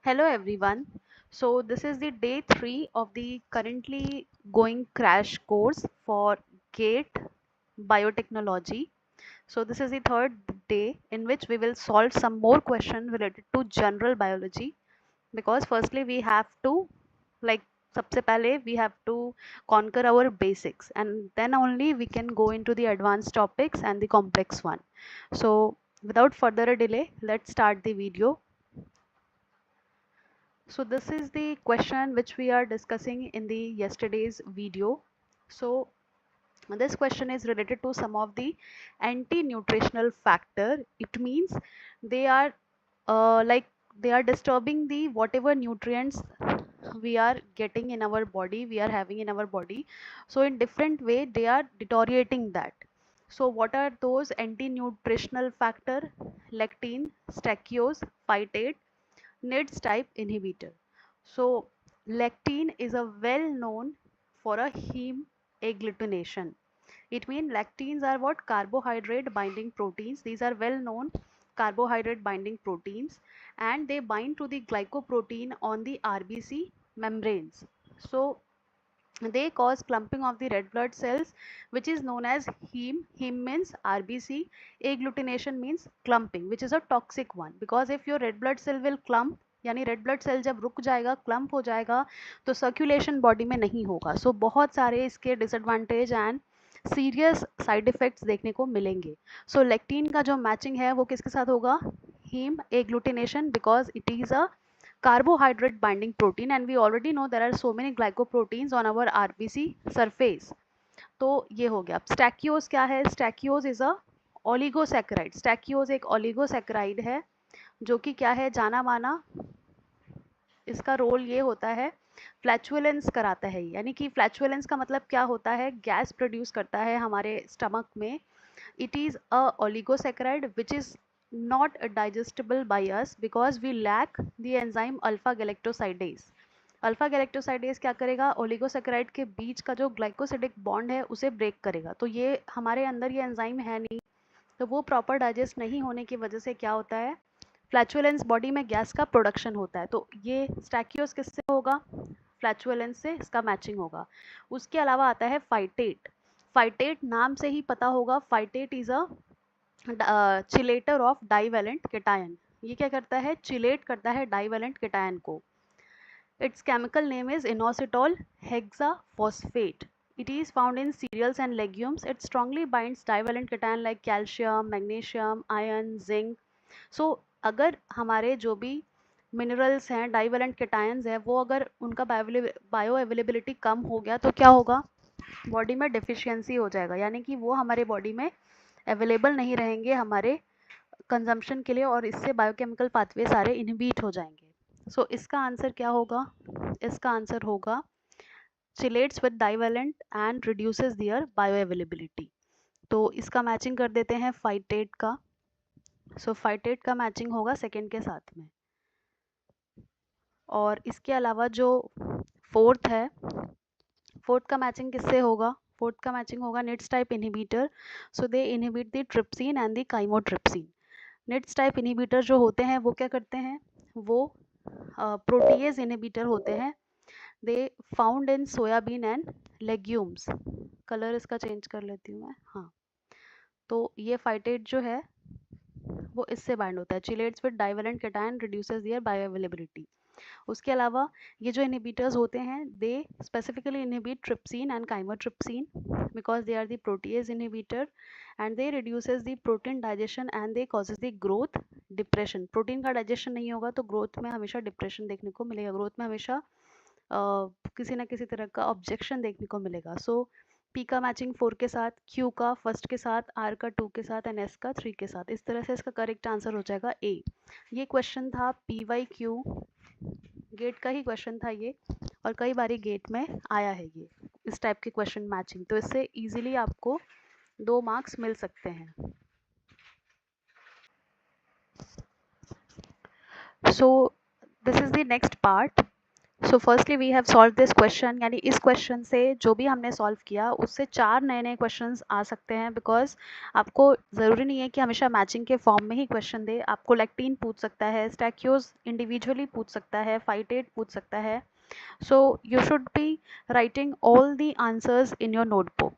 Hello everyone. So this is the day 3 of the currently going crash course for GATE Biotechnology. So this is the third day in which we will solve some more questions related to general biology, because firstly we have to like सबसे पहले we have to conquer our basics and then only we can go into the advanced topics and the complex one. So without further delay, let's start the video. So this is the question which we are discussing in the yesterday's video. So this question is related to some of the anti-nutritional factor. It means they are like they are disturbing the whatever nutrients we are getting in our body, we are having in our body. So in different way they are deteriorating that. So what are those anti-nutritional factor? Lectin, stachyose, phytate, NIDS type inhibitor. So lectin is a well known for a heme agglutination. It means lectins are what? Carbohydrate binding proteins. These are well known carbohydrate binding proteins, and they bind to the glycoprotein on the RBC membranes. So they cause clumping of the red blood cells, which is known as heme. Heme means RBC. Agglutination means clumping, which is a toxic one, because if your red blood cell will clump, यानी red blood cell जब रुक जाएगा, clump हो जाएगा, तो circulation body में नहीं होगा. सो बहुत सारे इसके disadvantage and serious side effects देखने को मिलेंगे. सो लेक्टिन का जो मैचिंग है वो किसके साथ होगा? Heme agglutination, because it is a carbohydrate binding protein and we already know there are so many glycoproteins on our RBC surface. तो ये हो गया. अब स्टैक्योज क्या है? स्टैक्योज इज अ ओलिगोसैकेराइड. स्टैक्योज एक ओलिगोसैकेराइड है जो कि क्या है, जाना माना इसका रोल ये होता है, फ्लैचुलेंस कराता है. यानी कि फ्लैचुलेंस का मतलब क्या होता है? गैस प्रोड्यूस करता है हमारे स्टमक में. It is a oligosaccharide which is not digestible by us because we lack the enzyme alpha galactosidase. Alpha galactosidase क्या करेगा? ओलिगोसैकेराइड के बीच का जो ग्लाइकोसिडिक बॉन्ड है उसे ब्रेक करेगा. तो ये हमारे अंदर ये एंजाइम है नहीं, तो वो प्रॉपर डाइजेस्ट नहीं होने की वजह से क्या होता है? फ्लैचुलेंस, बॉडी में गैस का प्रोडक्शन होता है. तो ये स्टैक्योस किससे होगा? फ्लैचुलेंस से इसका मैचिंग होगा. उसके अलावा आता है फाइटेट. फाइटेट नाम से ही पता होगा, phytate is a chelator of divalent cation. ये क्या करता है? चिलेट करता है डाइवेलेंट केटायन को. Its chemical name is inositol hexaphosphate. It is found in cereals and legumes. It strongly binds divalent cation like calcium, magnesium, iron, zinc. So अगर हमारे जो भी मिनरल्स हैं, डाइवेलेंट केटायंस है, वो अगर उनका बायो अवेलेबिलिटी कम हो गया तो क्या होगा? बॉडी में डिफिशियंसी हो जाएगा, यानी कि वो हमारे बॉडी में अवेलेबल नहीं रहेंगे हमारे कंजम्पशन के लिए, और इससे बायोकेमिकल पाथवे सारे इनहिबिट हो जाएंगे. सो इसका आंसर क्या होगा? इसका आंसर होगा chelates with divalent and reduces their bioavailability. तो इसका मैचिंग कर देते हैं फाइटेट का. सो फाइटेट का मैचिंग होगा सेकेंड के साथ में. और इसके अलावा जो फोर्थ है, फोर्थ का मैचिंग किससे होगा? फोर्थ का मैचिंग होगा needs type inhibitor. So they inhibit the trypsin and the chymotrypsin. Needs type inhibitor जो होते हैं वो क्या करते हैं? वो प्रोटीएज इनहिबिटर होते हैं. They found in soybean and legumes. Colour इसका चेंज कर लेती हूँ मैं. हाँ, तो ये फाइटेट जो है वो इससे बाइंड होता है. Chelates with divalent cation reduces their bioavailability. उसके अलावा ये जो इनहिबिटर्स होते हैं, they specifically inhibit trypsin and chymotrypsin because they are the protease inhibitor and they reduces the protein digestion and they causes the growth depression. Protein का digestion नहीं होगा तो ग्रोथ में हमेशा डिप्रेशन देखने को मिलेगा, ग्रोथ में हमेशा किसी ना किसी तरह का ऑब्जेक्शन देखने को मिलेगा. सो पी का मैचिंग 4 के साथ, क्यू का फर्स्ट के साथ, आर का 2 के साथ एंड एस का 3 के साथ. इस तरह से इसका करेक्ट आंसर हो जाएगा ए. ये क्वेश्चन था PYQ गेट का ही क्वेश्चन था ये, और कई बारी गेट में आया है ये इस टाइप के क्वेश्चन मैचिंग. तो इससे इजीली आपको 2 मार्क्स मिल सकते हैं. So this is the next part. So firstly we have solve this question, यानी इस क्वेश्चन से जो भी हमने सॉल्व किया उससे 4 नए नए क्वेश्चंस आ सकते हैं, बिकॉज आपको ज़रूरी नहीं है कि हमेशा मैचिंग के फॉर्म में ही क्वेश्चन दे। आपको लेक्टीन पूछ सकता है, स्टैक्यूज इंडिविजुअली पूछ सकता है, फाइटेट पूछ सकता है। So you should be writing all the answers in your notebook.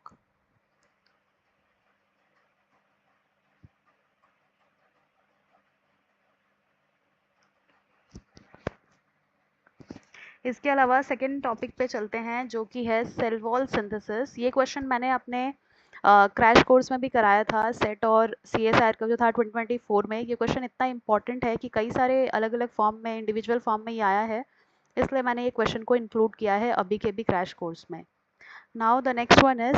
इसके अलावा सेकेंड टॉपिक पे चलते हैं, जो कि है सेल वॉल सिंथेसिस। ये क्वेश्चन मैंने अपने क्रैश कोर्स में भी कराया था, सेट और CSIR का जो था 2024 में। ये क्वेश्चन इतना इंपॉर्टेंट है कि कई सारे अलग अलग फॉर्म में, इंडिविजुअल फॉर्म में ही आया है, इसलिए मैंने ये क्वेश्चन को इंक्लूड किया है अभी के भी क्रैश कोर्स में। Now the next one is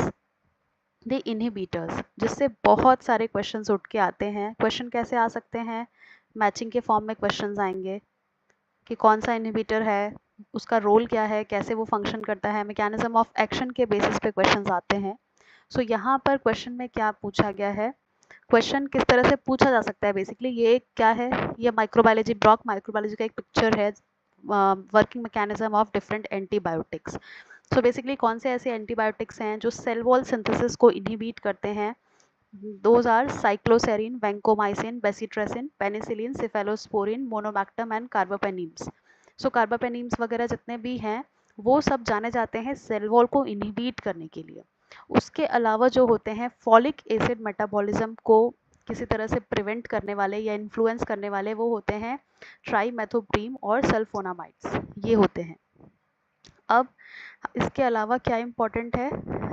the inhibitors, जिससे बहुत सारे क्वेश्चंस उठ के आते हैं। क्वेश्चन कैसे आ सकते हैं? मैचिंग के फॉर्म में क्वेश्चंस आएंगे कि कौन सा इनहिबिटर है, उसका रोल क्या है, कैसे वो फंक्शन करता है, मैकेनिज्म ऑफ एक्शन के बेसिस पे क्वेश्चंस आते हैं। सो यहाँ पर क्वेश्चन में क्या पूछा गया है, क्वेश्चन किस तरह से पूछा जा सकता है। बेसिकली ये क्या है, ये माइक्रोबायोलॉजी, ब्रॉक माइक्रोबायोलॉजी का एक पिक्चर है, working mechanism of different antibiotics. So basically कौन से ऐसे एंटीबायोटिक्स हैं जो सेल वॉल सिंथेसिस को इनहिबिट करते हैं। Those are cycloserine, vancomycin, bacitracin, penicillin, cephalosporin, monomactam and carbapenems. So carbapenems वगैरह जितने भी हैं वो सब जाने जाते हैं सेल वॉल को इनहिबिट करने के लिए। उसके अलावा जो होते हैं फॉलिक एसिड मेटाबॉलिज्म को किसी तरह से प्रिवेंट करने वाले या इन्फ्लुएंस करने वाले, वो होते हैं ट्राइमेथोप्रीम और सल्फोनामाइड्स, ये होते हैं। अब इसके अलावा क्या इंपॉर्टेंट है,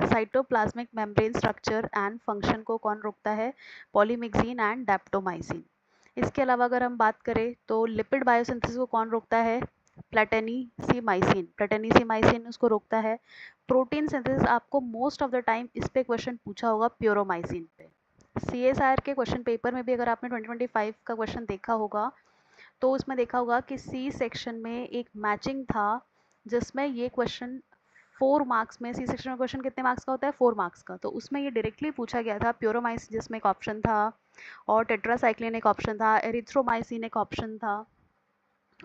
cytoplasmic membrane structure and function को कौन रोकता है, पॉलीमिक्सिन एंड डेप्टोमाइसिन। इसके अलावा अगर हम बात करें तो लिपिड बायोसिंथेसिस को कौन रोकता है, प्लेटेनीसीमाइसिन, प्लेटेनीसीमाइसिन उसको रोकता है। प्रोटीन सिंथेसिस आपको मोस्ट ऑफ द टाइम इस पे क्वेश्चन पूछा होगा, प्यूरोमाइसिन पे। CSIR के क्वेश्चन पेपर में भी अगर आपने 2025 का क्वेश्चन देखा होगा तो उसमें देखा होगा कि सी सेक्शन में एक मैचिंग था जिसमें ये क्वेश्चन 4 मार्क्स में, सी सेक्शन में क्वेश्चन कितने मार्क्स का होता है, 4 मार्क्स का, तो उसमें ये डायरेक्टली पूछा गया था। प्यूरोमाइसिन जिसमें एक ऑप्शन था, और टेट्रासाइक्लिन एक ऑप्शन था, एरिथ्रोमाइसिन एक ऑप्शन था,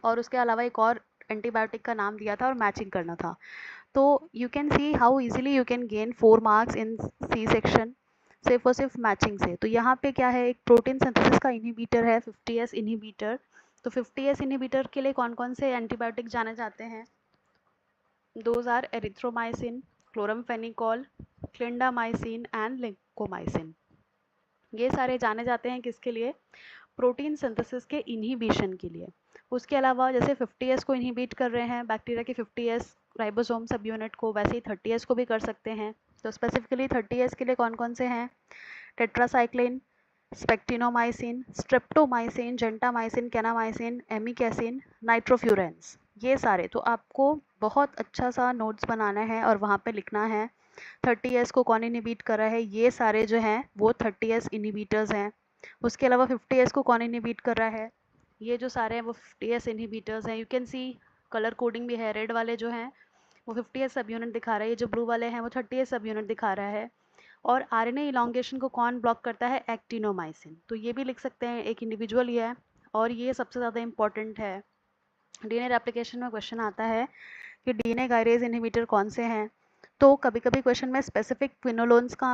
और उसके अलावा एक और एंटीबायोटिक का नाम दिया था और मैचिंग करना था। तो you can see how easily you can gain 4 marks in C section सिर्फ और सिर्फ मैचिंग से। तो यहाँ पे क्या है, एक प्रोटीन सिंथेसिस का इनहिबिटर है 50S इनहिबिटर। तो 50S इनहिबिटर के लिए कौन कौन से एंटीबायोटिक जाने जाते हैं, those are erythromycin, chloramphenicol, clindamycin and lincomycin. ये सारे जाने जाते हैं किसके लिए, प्रोटीन सिंथेसिस के इनहिबिशन के लिए। उसके अलावा जैसे 50S को इनहिबिट कर रहे हैं बैक्टीरिया के 50S राइबोसोम सब यूनिट को, वैसे ही 30S को भी कर सकते हैं। तो स्पेसिफिकली 30S के लिए कौन कौन से हैं, टेट्रासाइक्लिन, स्पेक्टिनोमाइसिन, स्ट्रेप्टोमाइसिन, जेंटामाइसिन, केनामाइसिन, एमिकेसिन, नाइट्रोफ्यूरेंस, ये सारे। तो आपको बहुत अच्छा सा नोट्स बनाना है और वहाँ पे लिखना है 30S को कौन इनहिबिट कर रहा है। ये सारे जो हैं वो 30S इनहिबिटर्स हैं। उसके अलावा 50S को कौन इनहिबिट कर रहा है, ये जो सारे हैं वो 50S इनहिबिटर्स हैं। You can C colour coding भी है, रेड वाले जो हैं वो 50S सब यूनिट दिखा रहा है, ये जो ब्लू वाले हैं वो 30S सब यूनिट दिखा रहा है। और RNA इलॉन्गेशन को कौन ब्लॉक करता है, एक्टिनोमाइसिन। तो ये भी लिख सकते हैं, एक इंडिविजुअल ही है और ये सबसे ज़्यादा इंपॉर्टेंट है। DNA रेप्लिकेशन में क्वेश्चन आता है कि DNA गायरेज इनहिबिटर कौन से हैं। तो कभी कभी क्वेश्चन में स्पेसिफिक क्विनोलोन्स का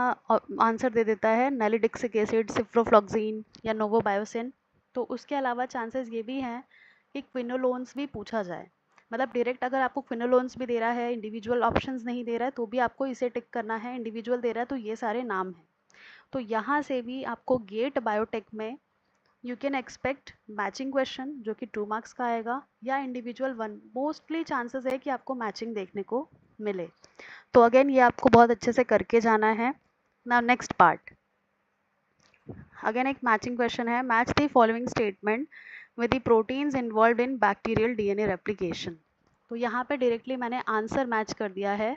आंसर दे देता है, नेलिडिक्सिक एसिड, सिफ्रोफ्लॉक्सिन या नोवोबायोसिन। तो उसके अलावा चांसेस ये भी हैं कि क्विनोलोन्स भी पूछा जाए, मतलब डायरेक्ट अगर आपको क्विनोलोन्स भी दे रहा है, इंडिविजुअल ऑप्शंस नहीं दे रहा है, तो भी आपको इसे टिक करना है। इंडिविजुअल दे रहा है तो ये सारे नाम हैं। तो यहाँ से भी आपको गेट बायोटेक में you can expect matching question जो कि 2 मार्क्स का आएगा, या इंडिविजुअल 1। मोस्टली चांसेस है कि आपको मैचिंग देखने को मिले। तो अगेन ये आपको बहुत अच्छे से करके जाना है। नाउ नेक्स्ट पार्ट, अगेन एक मैचिंग क्वेश्चन है, match the following statement with the proteins involved in bacterial DNA replication. तो यहाँ पे डायरेक्टली मैंने आंसर मैच कर दिया है।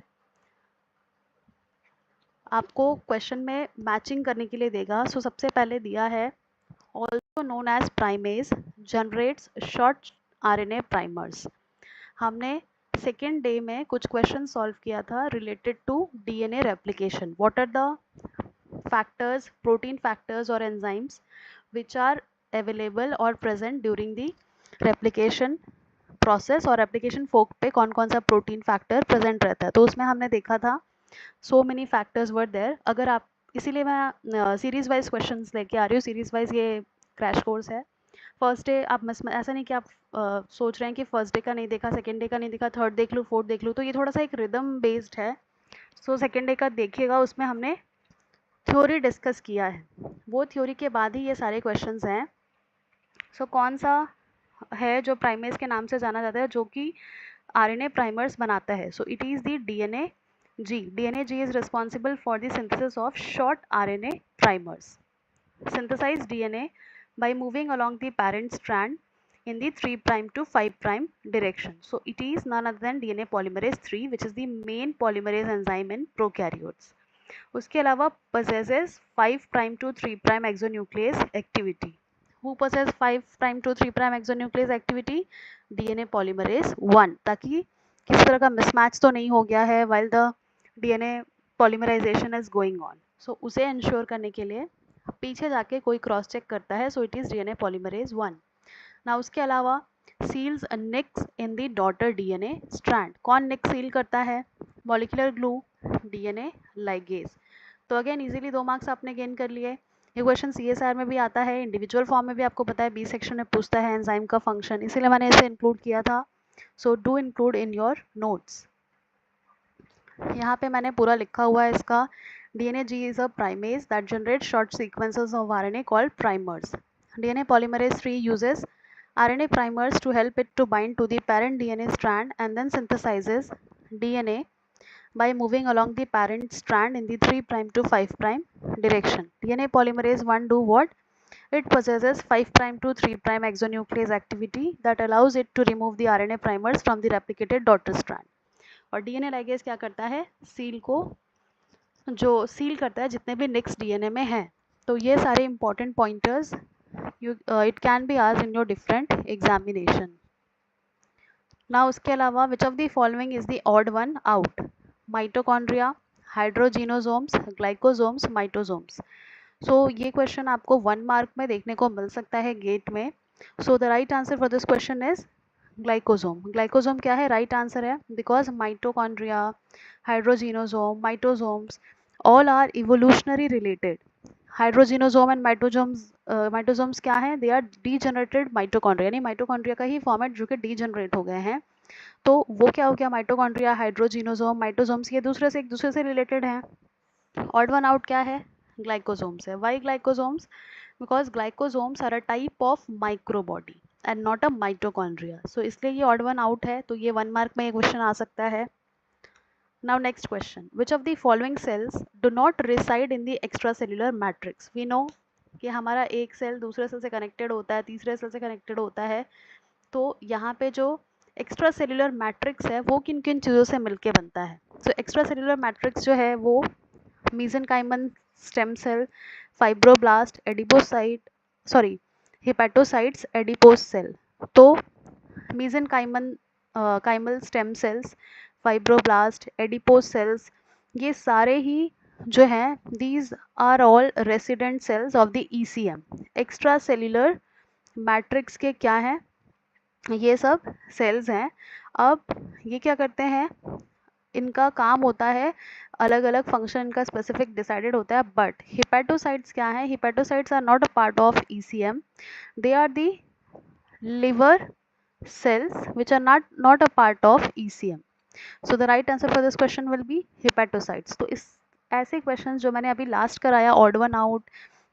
आपको क्वेश्चन में मैचिंग करने के लिए देगा। सो सबसे पहले दिया है, also known as primase generates short RNA primers। हमने सेकेंड डे में कुछ क्वेश्चन सॉल्व किया था related to DNA replication. What are the factors, protein factors or enzymes which are available or present during the replication process और application फोक पे कौन कौन सा प्रोटीन फैक्टर प्रेजेंट रहता है। तो उसमें हमने देखा था so many factors were there. अगर आप, इसीलिए मैं सीरीज वाइज क्वेश्चंस लेके आ रही हूँ, सीरीज वाइज ये क्रैश कोर्स है। फर्स्ट डे आप ऐसा नहीं कि आप सोच रहे हैं कि फर्स्ट डे का नहीं देखा, सेकेंड डे का नहीं देखा, थर्ड देख लूँ, फोर्थ देख लूँ, तो ये थोड़ा सा एक रिदम बेस्ड है। सो सेकेंड डे का देखिएगा, उसमें हमने थ्योरी डिस्कस किया है, वो थ्योरी के बाद ही ये सारे क्वेश्चंस हैं। सो कौन सा है जो प्राइमेज के नाम से जाना जाता है, जो कि आरएनए प्राइमर्स बनाता है? So it is the DNA G. DNA G is responsible for the synthesis of short RNA primers. Synthesize DNA by moving along the parent strand in the 3' to 5' direction. So it is none other than DNA polymerase 3, which is the main polymerase enzyme in prokaryotes. उसके अलावा possesses 5' to 3' exonuclease activity. Who possess 5' to 3' exonuclease activity? DNA polymerase 1, ताकि किसी तरह का mismatch तो नहीं हो गया है while the DNA polymerization is going on. So उसे ensure करने के लिए पीछे जाके कोई क्रॉस चेक करता है। So it is DNA polymerase 1 ना। उसके अलावा seals nicks in the daughter DNA strand. कौन निक सील करता है? Molecular glue, DNA ligase. तो अगेन इजीली 2 मार्क्स आपने गेन कर लिए। ये क्वेश्चन सीएसआर में भी आता है, इंडिविजुअल फॉर्म में भी आपको पता है, बी सेक्शन में पूछता है एंजाइम का फंक्शन, इसीलिए मैंने इसे इंक्लूड किया था। So do include in your notes. यहाँ पे मैंने पूरा लिखा हुआ है इसका। DNA G is a primase that generates short sequences of RNA called primers. DNA polymerase 3 uses RNA primers to help it to bind to the parent DNA strand and then synthesizes DNA by moving along the parent strand in the 3' to 5' direction. DNA polymerase 1 do what? It possesses 5' to 3' exonuclease activity that allows it to remove the RNA primers from the replicated daughter strand. और DNA ligase क्या करता है? Seal को, जो seal करता है जितने भी निक्स डीएनए में हैं। तो ये सारे important pointers it can be asked in your different examination. ना उसके अलावा which of the following is the odd one out? Mitochondria, hydrogenosomes, glycosomes, mitosomes. So ये क्वेश्चन आपको 1 मार्क में देखने को मिल सकता है गेट में। So the right answer for this question is glycosome. Glycosome क्या है? राइट आंसर है, because mitochondria, hydrogenosome, mitosomes all are evolutionary related. Hydrogenosome and mitosomes क्या है? दे आर डीजनरेटेड माइटोकॉन्ड्रिया, यानी माइटोकॉन्ड्रिया का ही फॉर्मेट जो कि डीजनरेट हो गए हैं। तो वो क्या हो गया? माइटोकॉन्ड्रिया, हाइड्रोजीनोसोम, माइटोसोम्स ये एक दूसरे से रिलेटेड हैं। ऑड वन आउट क्या है? ग्लाइकोसोम्स है। Why glycosomes? Because glycosomes are a type of microbody and not a mitochondria. So इसलिए ये ऑड वन आउट है, तो ये 1 मार्क में ये क्वेश्चन आ सकता है। Now next question, which of the following cells do not reside in the extracellular matrix? We know कि हमारा एक सेल दूसरे सेल से कनेक्टेड होता है, तीसरे सेल से कनेक्टेड होता है। तो यहाँ पे जो एक्स्ट्रा सेल्यूलर मैट्रिक्स है वो किन किन चीज़ों से मिलके बनता है? सो एक्स्ट्रा सेल्यूलर मैट्रिक्स जो है वो mesenchymal stem cell, fibroblast, adipocyte, sorry hepatocytes, adipose cell. तो mesenchymal chymal stem cells, fibroblast, adipose cells, ये सारे ही जो हैं these are all resident cells of the ECM. Extra cellular matrix के क्या हैं? ये सब सेल्स हैं। अब ये क्या करते हैं? इनका काम होता है, अलग अलग फंक्शन का स्पेसिफिक डिसाइडेड होता है। बट हिपेटोसाइट्स क्या है? Hepatocytes are not a part of ECM, they are the liver cells which are not a part of ECM. So the right answer for this question will be hepatocytes. तो इस ऐसे questions जो मैंने अभी last कराया, odd one out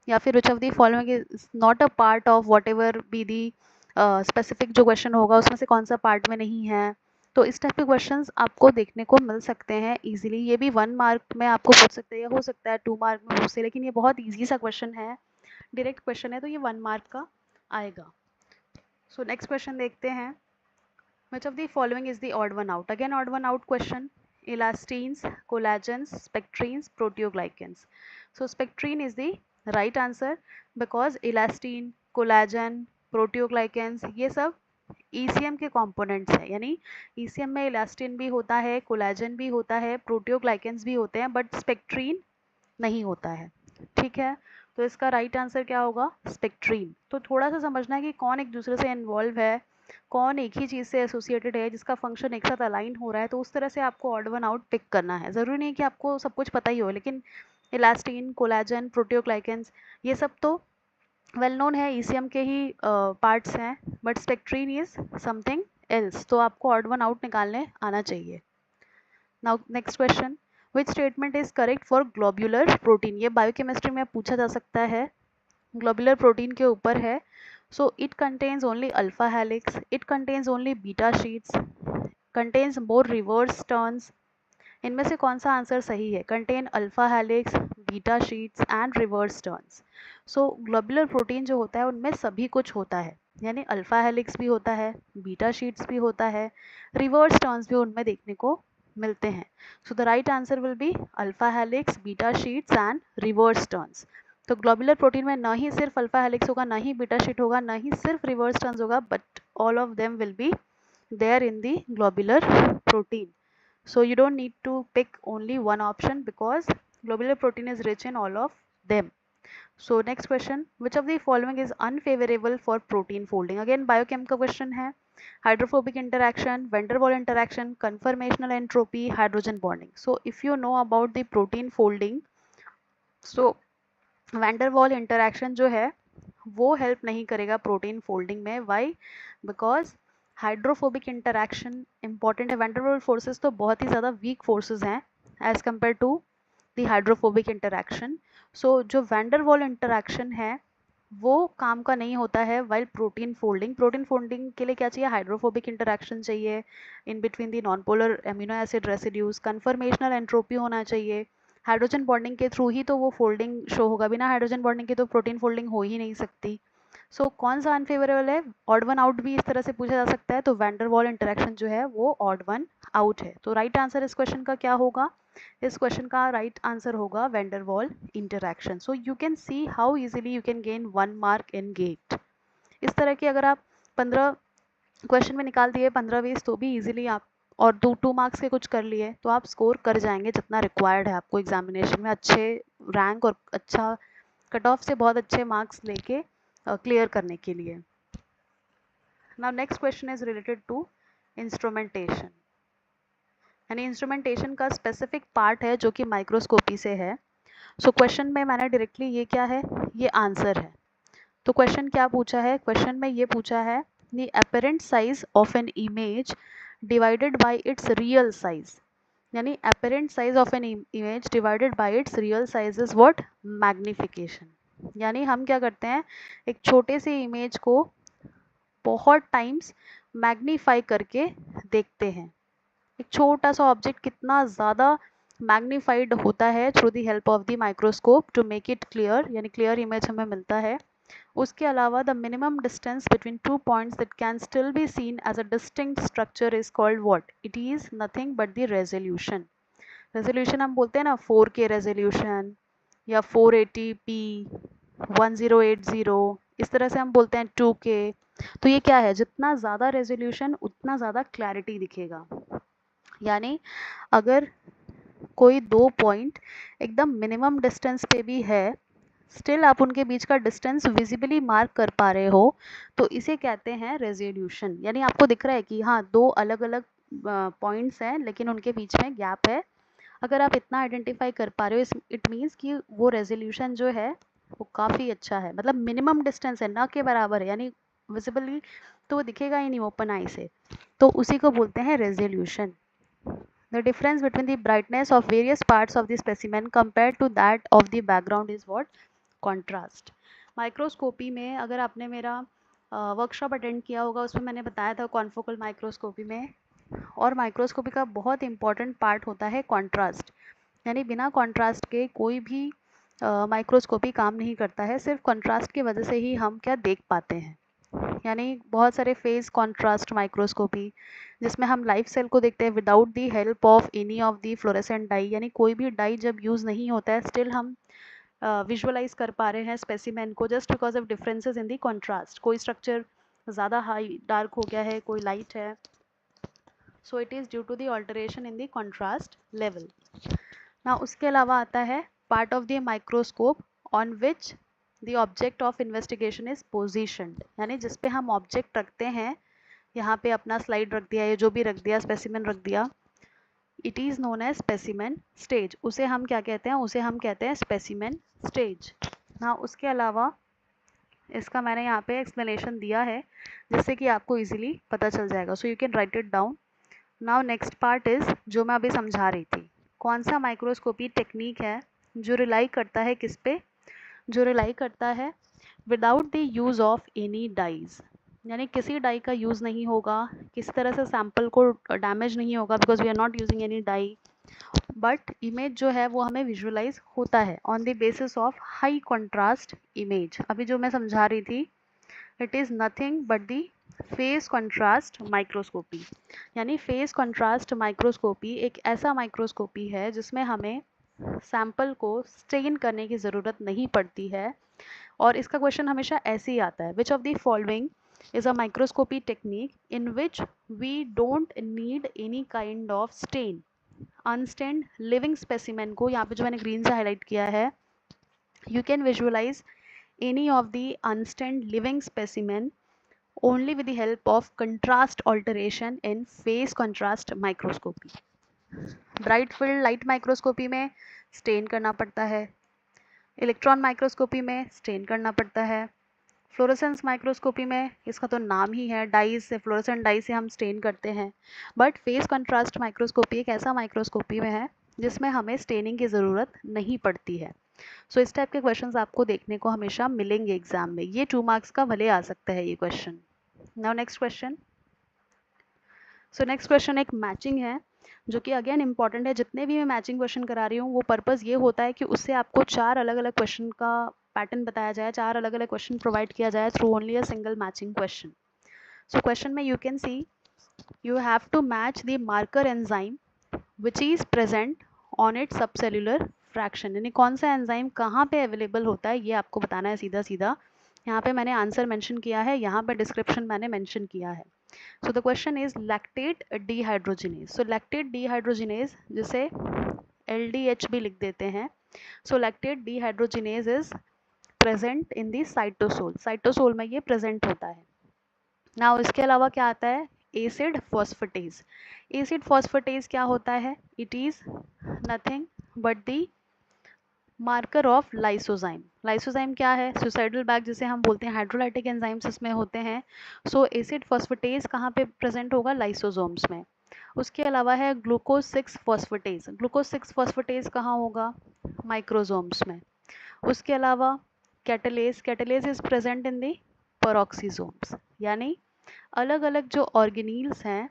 या फिर which of the following is not a part of what ever be the specific जो क्वेश्चन होगा उसमें से कौन सा पार्ट में नहीं है, तो इस टाइप के क्वेश्चंस आपको देखने को मिल सकते हैं इजीली। ये भी 1 मार्क में आपको पूछ सकते हैं, या हो सकता है 2 मार्क में पूछ सकते, लेकिन ये बहुत ईजी सा क्वेश्चन है, डायरेक्ट क्वेश्चन है, तो ये 1 मार्क का आएगा। सो नेक्स्ट क्वेश्चन देखते हैं, which of the following is the odd one out? Again odd one out question. Elastines, collagens, spectrines, proteoglycans. So spectrine is the right answer because elastine, collagen, proteoglycans ये सब ECM के components हैं, यानी ECM में elastin भी होता है, collagen भी होता है, proteoglycans भी होते हैं, but spectrine नहीं होता है। ठीक है, तो इसका राइट आंसर क्या होगा? स्पेक्ट्रीन। तो थोड़ा सा समझना है कि कौन एक दूसरे से इन्वॉल्व है। कौन एक ही चीज़ से एसोसिएटेड है, जिसका फंक्शन एक साथ अलाइन हो रहा है, तो उस तरह से आपको ऑड वन आउट पिक करना है। ज़रूरी नहीं कि आपको सब कुछ पता ही हो, लेकिन इलास्टीन, कोलाजन, प्रोटियोग्लाइकेंस, ये सब तो वेल नोन है, ईसीएम के ही पार्ट्स हैं, बट स्पेक्ट्रीन इज समथिंग एल्स, तो आपको ऑड वन आउट निकालने आना चाहिए। Now next question, which statement is correct for globular protein? ये बायोकेमिस्ट्री में पूछा जा सकता है, ग्लोब्यूलर प्रोटीन के ऊपर है। So it contains only alpha helix, it contains only beta sheets, contains more reverse turns. इनमें से कौन सा आंसर सही है? Contain alpha helix, beta sheets and reverse turns. So globular protein जो होता है उनमें सभी कुछ होता है, यानी अल्फा हेलिक्स भी होता है, बीटा शीट्स भी होता है, रिवर्स टर्न्स भी उनमें देखने को मिलते हैं। सो the right answer will be alpha helix, beta sheets and reverse turns. तो ग्लोबुलर प्रोटीन में ना ही सिर्फ अल्फा हेलिक्स होगा, ना ही बीटा शीट होगा, ना ही सिर्फ रिवर्स टर्न्स होगा, but all of them will be there in the globular protein. So you don't need to pick only one option because globular protein is rich in all of them. So next question, which of the following is unfavorable for protein folding? Again biochem का question है. Hydrophobic interaction, van der Waal interaction, conformational entropy, hydrogen bonding. So if you know about the protein folding, so van der Waal interaction जो है वो help नहीं करेगा protein folding में. Why? Because hydrophobic interaction important है. Van der Waals forces तो बहुत ही ज़्यादा वीक फोर्सेस हैं as compare to the hydrophobic interaction. So जो वैन डर वाल इंटरैक्शन है वो काम का नहीं होता है while protein folding. Protein folding के लिए क्या चाहिए? हाइड्रोफोबिक इंटरैक्शन चाहिए in between the non polar amino acid residues, conformational entropy होना चाहिए. हाइड्रोजन बॉन्डिंग के थ्रू ही तो वो फोल्डिंग शो होगा, बिना हाइड्रोजन बॉन्डिंग के तो प्रोटीन फोल्डिंग हो ही नहीं सकती. सो कौन सा अनफेवरेबल है? ऑड वन आउट भी इस तरह से पूछा जा सकता है, तो वैन डर वाल इंटरेक्शन जो है वो ऑड वन आउट है. तो राइट आंसर इस क्वेश्चन का क्या होगा? इस क्वेश्चन का राइट आंसर होगा van der Waals interaction. So you can see how easily you can gain 1 mark in GATE. इस तरह की अगर आप 15 क्वेश्चन में निकाल दिए 15-20 तो भी इजीली आप, और 2 मार्क्स के कुछ कर लिए तो आप स्कोर कर जाएंगे जितना रिक्वायर्ड है आपको एग्जामिनेशन में अच्छे रैंक और अच्छा कट ऑफ से बहुत अच्छे मार्क्स लेके क्लियर करने के लिए. Now next question is related to instrumentation, यानी इंस्ट्रूमेंटेशन का स्पेसिफिक पार्ट है जो कि माइक्रोस्कोपी से है. सो क्वेश्चन में मैंने डायरेक्टली ये क्या है, ये आंसर है. तो क्वेश्चन क्या पूछा है? क्वेश्चन में ये पूछा है the apparent size of an image divided by its real size, यानी apparent size of an image divided by its real size is what? Magnification. यानी हम क्या करते हैं, एक छोटे से इमेज को बहुत टाइम्स मैग्नीफाई करके देखते हैं. एक छोटा सा ऑब्जेक्ट कितना ज़्यादा मैग्नीफाइड होता है through the help of the microscope to make it clear, यानी क्लियर इमेज हमें मिलता है. उसके अलावा the minimum distance between 2 points that can still be seen as a distinct structure is called what? It is nothing but the resolution. Resolution हम बोलते हैं ना 4K रेजोल्यूशन या 480p, 1080, इस तरह से हम बोलते हैं 2K. तो ये क्या है? जितना ज़्यादा रेजोल्यूशन उतना ज़्यादा क्लैरिटी दिखेगा. यानी अगर कोई 2 पॉइंट एकदम मिनिमम डिस्टेंस पे भी है, स्टिल आप उनके बीच का डिस्टेंस विजिबली मार्क कर पा रहे हो, तो इसे कहते हैं रेजोल्यूशन. यानी आपको दिख रहा है कि हाँ 2 अलग अलग पॉइंट्स हैं लेकिन उनके बीच में गैप है. अगर आप इतना आइडेंटिफाई कर पा रहे हो, इट मीन्स कि वो रेजोल्यूशन जो है वो काफ़ी अच्छा है. मतलब मिनिमम डिस्टेंस है, ना के बराबर है, यानी विजिबली तो वो दिखेगा ही नहीं ओपन आई से, तो उसी को बोलते हैं resolution. The difference between the brightness of various parts of the specimen compared to that of the background is what? Contrast. Microscopy में अगर आपने मेरा वर्कशॉप अटेंड किया होगा, उसमें मैंने बताया था कॉन्फोकल माइक्रोस्कोपी में, और माइक्रोस्कोपी का बहुत इंपॉर्टेंट पार्ट होता है कॉन्ट्रास्ट. यानी बिना कॉन्ट्रास्ट के कोई भी माइक्रोस्कोपी काम नहीं करता है. सिर्फ कॉन्ट्रास्ट की वजह से ही हम क्या देख पाते हैं. यानी बहुत सारे फेज कॉन्ट्रास्ट माइक्रोस्कोपी जिसमें हम लाइव सेल को देखते हैं without the help of any of the fluorescent dye, यानी कोई भी डाई जब यूज़ नहीं होता है स्टिल हम विजुअलाइज कर पा रहे हैं स्पेसिमेन को just because of differences in the contrast. कोई स्ट्रक्चर ज़्यादा हाई डार्क हो गया है, कोई लाइट है, so it is due to the alteration in the contrast level. ना उसके अलावा आता है part of the microscope on which the object of investigation is positioned, यानी जिस पे हम ऑब्जेक्ट रखते हैं यहाँ पे अपना स्लाइड रख दिया, ये जो भी रख दिया, स्पेसिमेन रख दिया, it is known as specimen stage. उसे हम क्या कहते हैं, उसे हम कहते हैं स्पेसिमेन स्टेज ना। उसके अलावा इसका मैंने यहाँ पे एक्सप्लेनेशन दिया है जिससे कि आपको इजीली पता चल जाएगा, सो you can right it down. Now next part is जो मैं अभी समझा रही थी, कौन सा माइक्रोस्कोपी टेक्निक है जो रिलाई करता है किस पे, जो रिलाई करता है without the use of any dyes, यानी किसी डाई का यूज़ नहीं होगा, किसी तरह से सैंपल को डैमेज नहीं होगा because we are not using any dye, but image जो है वो हमें विजुअलाइज होता है on the basis of high contrast image. अभी जो मैं समझा रही थी, it is nothing but the phase contrast microscopy. यानी फेस कंट्रास्ट माइक्रोस्कोपी एक ऐसा माइक्रोस्कोपी है जिसमें हमें सैंपल को स्टेन करने की ज़रूरत नहीं पड़ती है। और इसका क्वेश्चन हमेशा ऐसे ही आता है, which of the following is a microscopy technique in which we don't need any kind of stain. Unstained living specimen को यहाँ पे जो मैंने ग्रीन से हाईलाइट किया है, you can visualize any of the unstained living specimen only with the help of contrast alteration in phase contrast microscopy. Bright field light microscopy में stand करना पड़ता है, इलेक्ट्रॉन माइक्रोस्कोपी में स्टेन करना पड़ता है, फ्लोरोसेंस माइक्रोस्कोपी में इसका तो नाम ही है, डाइज से, फ्लोरोसेंट डाई से हम स्टेन करते हैं। बट फेस कंट्रास्ट माइक्रोस्कोपी एक ऐसा माइक्रोस्कोपी में है जिसमें हमें स्टेनिंग की ज़रूरत नहीं पड़ती है। सो इस टाइप के क्वेश्चंस आपको देखने को हमेशा मिलेंगे एग्जाम में, ये 2 मार्क्स का भले आ सकता है ये question. Now next question. So next question एक मैचिंग है जो कि अगेन इंपॉर्टेंट है। जितने भी मैं मैचिंग क्वेश्चन करा रही हूँ वो पर्पज़ ये होता है कि उससे आपको 4 अलग अलग क्वेश्चन का पैटर्न बताया जाए, 4 अलग अलग क्वेश्चन प्रोवाइड किया जाए through only a single matching question. So question में you can see you have to match the marker enzyme which is present on its subcellular fraction। यानी कौन सा एंजाइम कहाँ पे अवेलेबल होता है ये आपको बताना है सीधा सीधा। यहाँ पे मैंने आंसर मेंशन किया है, यहाँ पे डिस्क्रिप्शन मैंने मेंशन किया है। So the question is lactate dehydrogenase. So lactate dehydrogenase जिसे LDH भी लिख देते हैं। So lactate dehydrogenase is present in the cytosol, cytosol में ये प्रेजेंट होता है ना। इसके अलावा क्या आता है, एसिड फॉस्फेटेज। एसिड फॉस्फेटेज क्या होता है, it is nothing but the marker of lysozyme. Lysozyme क्या है, सुसाइडल बैग जिसे हम बोलते हैं, हाइड्रोलाइटिक एंजाइम्स इसमें होते हैं। सो एसिड फॉस्फेटेज कहाँ पे प्रेजेंट होगा, लाइसोसोम्स में। उसके अलावा है ग्लूकोज 6 फॉस्फेटेज। ग्लूकोज 6 फॉस्फेटेज कहाँ होगा, माइक्रोसोम्स में। उसके अलावा catalase, catalase is present in दी पेरोक्सीसोम्स। यानी अलग अलग जो ऑर्गेनील्स हैं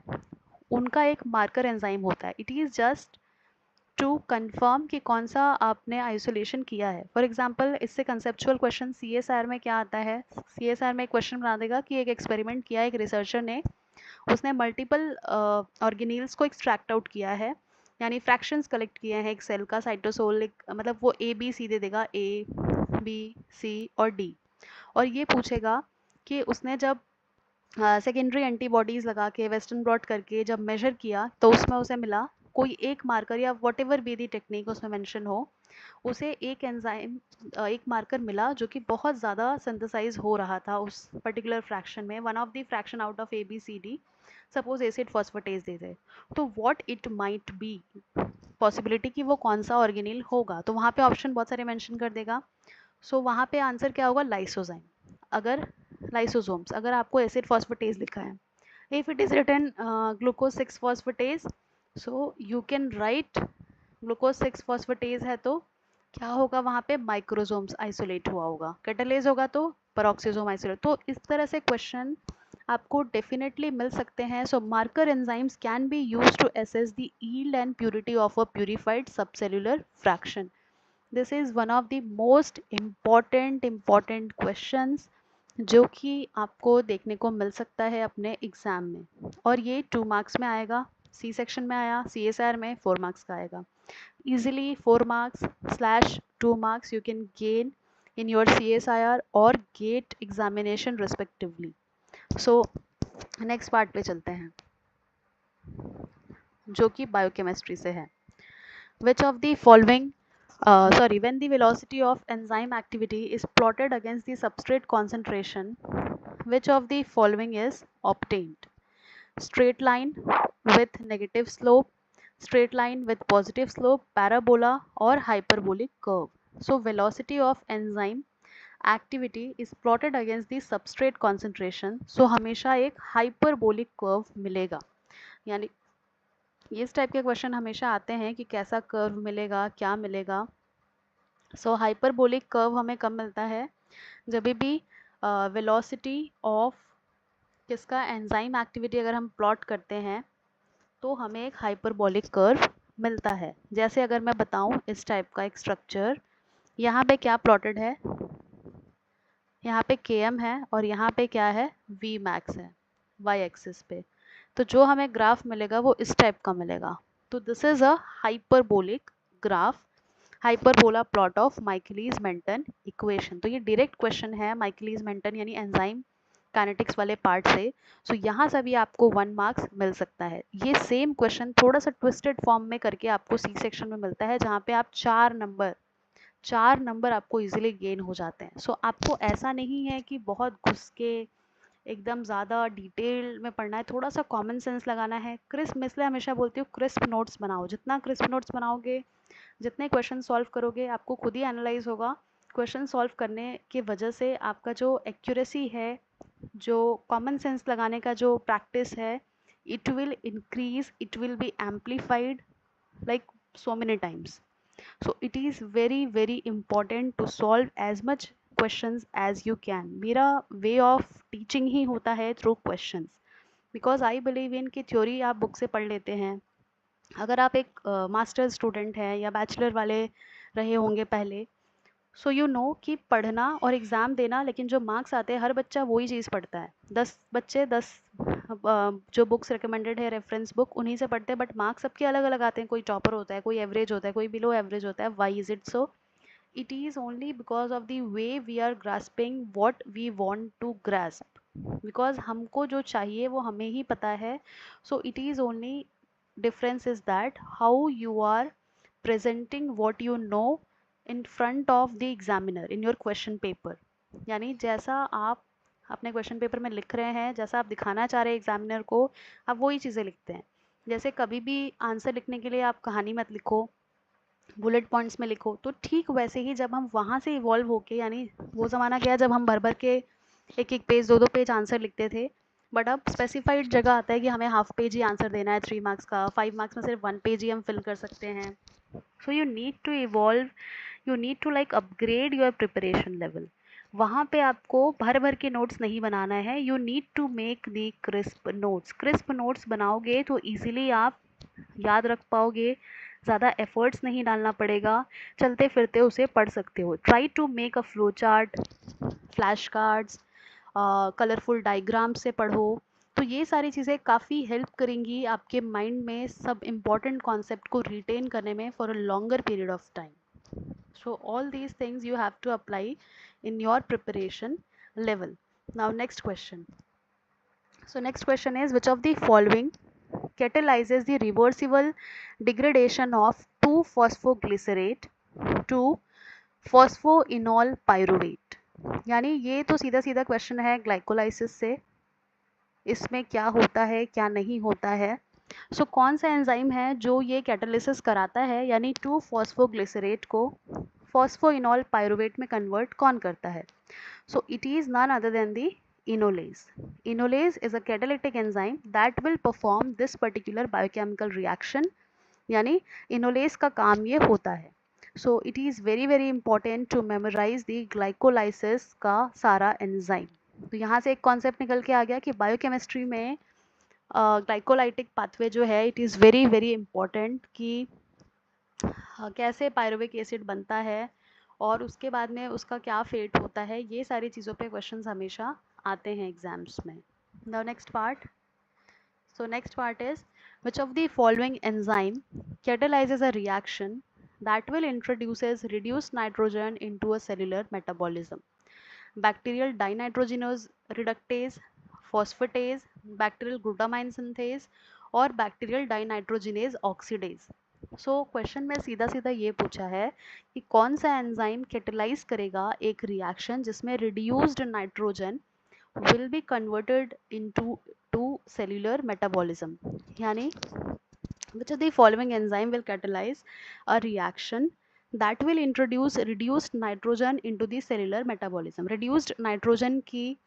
उनका एक मार्कर एंजाइम होता है। It is just to confirm कि कौन सा आपने आइसोलेशन किया है। फॉर एग्जांपल इससे कंसेप्चुअल क्वेश्चन CSR में क्या आता है, CSR में एक क्वेश्चन बना देगा कि एक एक्सपेरिमेंट किया एक रिसर्चर ने, उसने मल्टीपल ऑर्गेनील्स को एक्सट्रैक्ट आउट किया है, यानी फ्रैक्शंस कलेक्ट किए हैं एक सेल का, साइटोसोल मतलब वो ABC दे देगा, A, B, C और D, और ये पूछेगा कि उसने जब सेकेंडरी एंटीबॉडीज़ लगा के वेस्टर्न ब्लॉट करके जब मेजर किया तो उसमें उसे मिला कोई एक मार्कर या what ever be the technique उसमें मेंशन हो, उसे एक एंजाइम एक मार्कर मिला जो कि बहुत ज़्यादा सिंथेसाइज हो रहा था उस पर्टिकुलर फ्रैक्शन में, one of the fraction out of ABCD, suppose acid phosphatase दे दे, तो what it might be, possibility कि वो कौन सा ऑर्गेनिल होगा, तो वहाँ पे ऑप्शन बहुत सारे मेंशन कर देगा। सो वहाँ पे आंसर क्या होगा, लाइसोजाइम। अगर लाइसोसोम्स, अगर आपको एसिड फॉस्फेटेज लिखा है, if it is written glucose 6 phosphatase, so you can write glucose 6 phosphatase है तो क्या होगा वहाँ पे, माइक्रोसोम्स आइसोलेट हुआ होगा, कैटलेज होगा तो पेरोक्सीसोम आइसोलेट। तो इस तरह से क्वेश्चन आपको डेफिनेटली मिल सकते हैं। So marker enzymes can be use to assess the yield and purity of a purified subcellular fraction. This is one of the most important questions जो कि आपको देखने को मिल सकता है अपने एग्जाम में, और ये 2 मार्क्स में आएगा। C सेक्शन में आया, CSR में 4 मार्क्स का आएगा। easily 4 marks / 2 marks you can gain in your CSIR or GATE examination respectively। so next part पे चलते हैं जो कि बायोकेमिस्ट्री से है। which of the following when the velocity of enzyme activity is plotted against the substrate concentration, which of the following is obtained। straight line with negative slope, straight line with positive slope, parabola or hyperbolic curve. So velocity of enzyme activity is plotted against the substrate concentration. So हमेशा एक hyperbolic curve मिलेगा, यानी इस type के question हमेशा आते हैं कि कैसा कर्व मिलेगा, क्या मिलेगा. सो हाइपरबोलिक कर्व हमें कब मिलता है, जब भी वेलोसिटी ऑफ किसका एंजाइम एक्टिविटी अगर हम प्लॉट करते हैं तो हमें एक हाइपरबोलिक कर्व मिलता है. जैसे अगर मैं बताऊं इस टाइप का एक स्ट्रक्चर, यहाँ पे क्या प्लॉटेड है, यहाँ पे km है और यहाँ पे क्या है, v max है y एक्सिस पे. तो जो हमें ग्राफ मिलेगा वो इस टाइप का मिलेगा. तो this is a hyperbolic graph, hyperbola plot of Michaelis Menten equation. तो ये डायरेक्ट क्वेश्चन है माइकलिस मेंटन यानी एंजाइम काइनेटिक्स वाले पार्ट से. सो यहाँ से भी आपको 1 मार्क्स मिल सकता है. ये सेम क्वेश्चन थोड़ा सा ट्विस्टेड फॉर्म में करके आपको सी सेक्शन में मिलता है, जहाँ पे आप 4 नंबर आपको इजीली गेन हो जाते हैं. सो आपको ऐसा नहीं है कि बहुत घुस के एकदम ज़्यादा डिटेल में पढ़ना है, थोड़ा सा कॉमन सेंस लगाना है. क्रिस्प, मैं इसलिए हमेशा बोलती हूँ क्रिस्प नोट्स बनाओ. जितना क्रिस्प नोट्स बनाओगे, जितने क्वेश्चन सॉल्व करोगे, आपको खुद ही एनालाइज होगा. क्वेश्चन सॉल्व करने की वजह से आपका जो एक्यूरेसी है, जो कॉमन सेंस लगाने का जो प्रैक्टिस है, it will increase, it will be amplified like so many times. So it is very very important to solve as much questions as you can. मेरा way of teaching ही होता है through questions, because I believe in कि theory आप book से पढ़ लेते हैं. अगर आप एक मास्टर स्टूडेंट हैं या बैचलर वाले रहे होंगे पहले, सो यू नो कि पढ़ना और एग्ज़ाम देना, लेकिन जो मार्क्स आते हैं हर बच्चा वही चीज़ पढ़ता है. 10 बच्चे 10 जो बुक्स रिकमेंडेड है रेफरेंस बुक उन्हीं से पढ़ते हैं, बट मार्क्स सबके अलग अलग आते हैं. कोई टॉपर होता है, कोई एवरेज होता है, कोई बिलो एवरेज होता है. Why is it so? It is only because of the way we are grasping what we want to grasp. Because हमको जो चाहिए वो हमें ही पता है. So it is only difference is that how you are presenting what you know in front of the examiner in your question paper. यानी जैसा आप अपने क्वेश्चन पेपर में लिख रहे हैं, जैसा आप दिखाना चाह रहे हैं एग्जामिनर को, आप वही चीज़ें लिखते हैं. जैसे कभी भी आंसर लिखने के लिए आप कहानी मत लिखो, बुलेट पॉइंट्स में लिखो. तो ठीक वैसे ही जब हम वहाँ से इवॉल्व होके, यानी वो ज़माना गया जब हम भर भर के एक एक पेज 2-2 पेज आंसर लिखते थे, बट अब स्पेसिफाइड जगह आता है कि हमें हाफ पेज ही आंसर देना है 3 मार्क्स का, 5 मार्क्स में सिर्फ 1 पेज ही हम फिल कर सकते हैं. So you need to evolve, you need to like upgrade your preparation level. वहाँ पे आपको भर भर के नोट्स नहीं बनाना है. You need to make the crisp notes. Crisp notes बनाओगे तो ईजिली आप याद रख पाओगे, ज़्यादा एफर्ट्स नहीं डालना पड़ेगा, चलते फिरते उसे पढ़ सकते हो. Try to make a flow chart, flash cards, colourful diagram से पढ़ो. तो ये सारी चीज़ें काफ़ी हेल्प करेंगी आपके माइंड में सब इम्पॉर्टेंट कॉन्सेप्ट को रिटेन करने में for a longer period of time. So all these things you have to apply in your preparation level. Now next question. So next question is, which of the following catalyzes the reversible degradation of 2-phosphoglycerate to phosphoenol pyruvate. यानी ये तो सीधा सीधा question है glycolysis से, इसमें क्या होता है क्या नहीं होता है. सो कौन सा एंजाइम है जो ये कैटालिसिस कराता है, यानी 2-फॉस्फोग्लिसरेट को फॉस्फोइनॉल पायरुवेट में कन्वर्ट कौन करता है. So it is none other than the enolase. Enolase is a catalytic enzyme that will perform this particular biochemical reaction. यानी इनोलेज का काम ये होता है. So it is very very important to memorise the glycolysis का सारा enzyme. तो यहाँ से एक कॉन्सेप्ट निकल के आ गया कि बायोकेमिस्ट्री में ग्लाइकोलाइटिक पाथवे जो है, it is very very important कि कैसे पायरुविक एसिड बनता है और उसके बाद में उसका क्या फेट होता है. ये सारी चीज़ों पे क्वेश्चंस हमेशा आते हैं एग्जाम्स में. The next part. So next part is, which of the following enzyme catalyzes a reaction that will introduces reduced nitrogen into a cellular metabolism. Bacterial dinitrogenase reductase, phosphatase, bacterial glutamine synthase और bacterial dinitrogenase oxidase. सो question में सीधा सीधा ये पूछा है कि कौन सा एंजाइम कैटेलाइज करेगा एक रिएक्शन जिसमें reduced nitrogen will be converted into two cellular metabolism. यानी which of the following enzyme will catalyze a reaction that will introduce reduced nitrogen into the cellular metabolism. reduced nitrogen की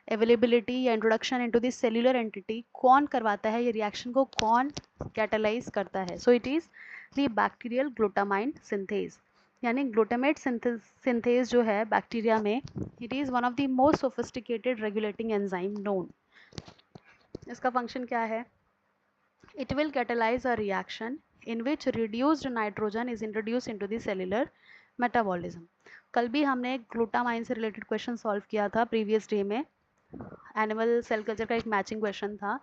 availability या introduction into the cellular entity कौन करवाता है, ये reaction को कौन catalyze करता है? So it is the bacterial glutamine synthase. यानी ग्लूटामेट सिंथेज जो है बैक्टीरिया में, it is one of the most sophisticated regulating enzyme known. इसका फंक्शन क्या है? It will catalyze a reaction in which reduced nitrogen is introduced into the cellular metabolism. कल भी हमने ग्लूटामाइन से रिलेटेड क्वेश्चन सॉल्व किया था प्रीवियस डे में. एनिमल सेल कल्चर का एक मैचिंग क्वेश्चन था.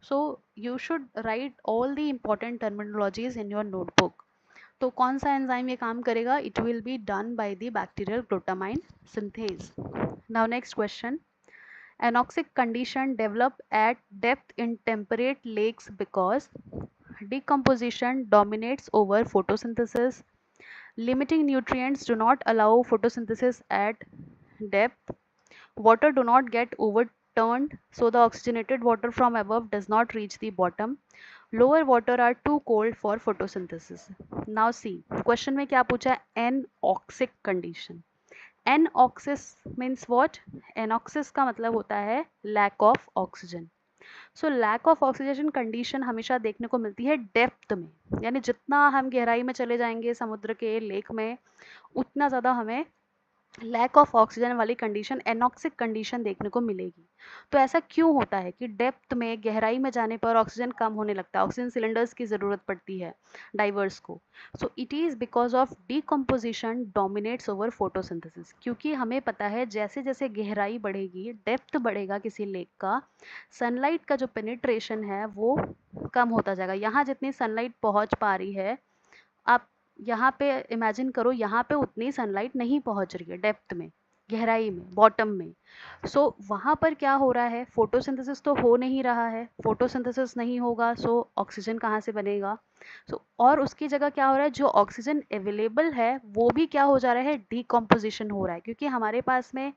So you should write all the important terminologies in your notebook. तो कौन सा एंजाइम ये काम करेगा? It will be done by the bacterial glutamine synthase. Now next question. Anoxic condition develop at depth in temperate lakes because decomposition dominates over photosynthesis. Limiting nutrients do not allow photosynthesis at depth. Water do not get overturned, so the oxygenated water from above does not reach the bottom. Lower water are too cold for photosynthesis. Now see, question में क्या पूछा है? Anoxic condition. Anoxis means what? Anoxis का मतलब होता है lack of oxygen. So lack of oxygen condition हमेशा देखने को मिलती है डेप्थ में, यानी जितना हम गहराई में चले जाएंगे समुद्र के लेक में, उतना ज़्यादा हमें लैक ऑफ ऑक्सीजन वाली कंडीशन, एनॉक्सिक कंडीशन देखने को मिलेगी. तो ऐसा क्यों होता है कि डेप्थ में, गहराई में जाने पर ऑक्सीजन कम होने लगता है, ऑक्सीजन सिलेंडर्स की ज़रूरत पड़ती है डाइवर्स को? सो it is because of decomposition dominates over photosynthesis. क्योंकि हमें पता है जैसे जैसे गहराई बढ़ेगी, डेप्थ बढ़ेगा किसी लेक का, सनलाइट का जो पेनिट्रेशन है वो कम होता जाएगा. यहाँ जितनी सनलाइट पहुँच पा रही है, आप यहाँ पे इमेजिन करो, यहाँ पे उतनी सनलाइट नहीं पहुँच रही है डेप्थ में, गहराई में, बॉटम में. सो वहाँ पर क्या हो रहा है? फोटोसिंथेसिस तो हो नहीं रहा है. फोटोसिंथेसिस नहीं होगा सो ऑक्सीजन कहाँ से बनेगा? और उसकी जगह क्या हो रहा है? जो ऑक्सीजन अवेलेबल है वो भी क्या हो जा रहा है? डीकम्पोजिशन हो रहा है. क्योंकि हमारे पास में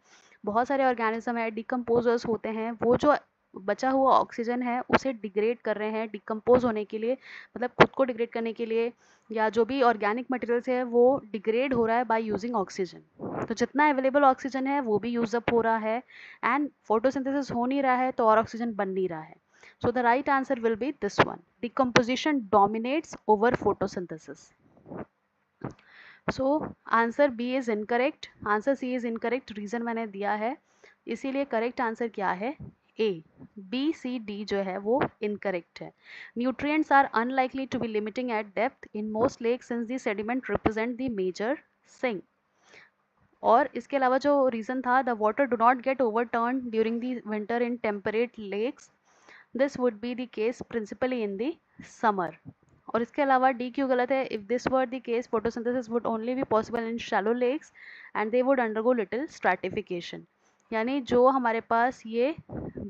बहुत सारे ऑर्गेनिज्म है, डिकम्पोजर्स होते हैं, वो जो बचा हुआ ऑक्सीजन है उसे डिग्रेड कर रहे हैं डिकम्पोज होने के लिए, मतलब खुद को डिग्रेड करने के लिए, या जो भी ऑर्गेनिक मटेरियल्स है वो डिग्रेड हो रहा है बाय यूजिंग ऑक्सीजन. तो जितना अवेलेबल ऑक्सीजन है वो भी यूज अप हो रहा है, एंड फोटोसिंथेसिस हो नहीं रहा है तो और ऑक्सीजन बन नहीं रहा है. So the right answer will be this one, decomposition dominates over photosynthesis. So answer B is incorrect, answer C is incorrect. Reason मैंने दिया है, इसीलिए करेक्ट आंसर क्या है? ए. बी सी डी जो है वो इनकरेक्ट है. Nutrients are unlikely to be limiting at depth in most lakes since the sediment represent the major sink. और इसके अलावा जो रीजन था, the water do not get overturn during the winter in temperate lakes, this would be the case principally in the summer. और इसके अलावा D क्यों गलत है? If this were the case photosynthesis would only be possible in shallow lakes and they would undergo little stratification. यानी जो हमारे पास ये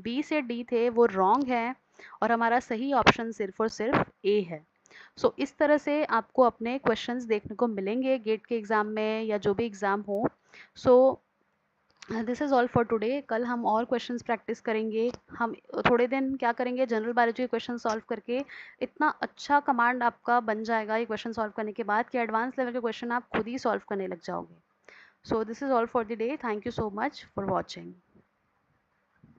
बी से डी थे वो रॉन्ग है और हमारा सही ऑप्शन सिर्फ और सिर्फ ए है. सो इस तरह से आपको अपने क्वेश्चंस देखने को मिलेंगे गेट के एग्ज़ाम में या जो भी एग्ज़ाम हो. So this is all for today. कल हम और क्वेश्चंस प्रैक्टिस करेंगे. हम थोड़े दिन क्या करेंगे, जनरल बायोलॉजी के क्वेश्चन सॉल्व करके इतना अच्छा कमांड आपका बन जाएगा ये क्वेश्चन सॉल्व करने के बाद कि एडवांस लेवल के क्वेश्चन आप खुद ही सॉल्व करने लग जाओगे. So this is all for the day. Thank you so much for watching.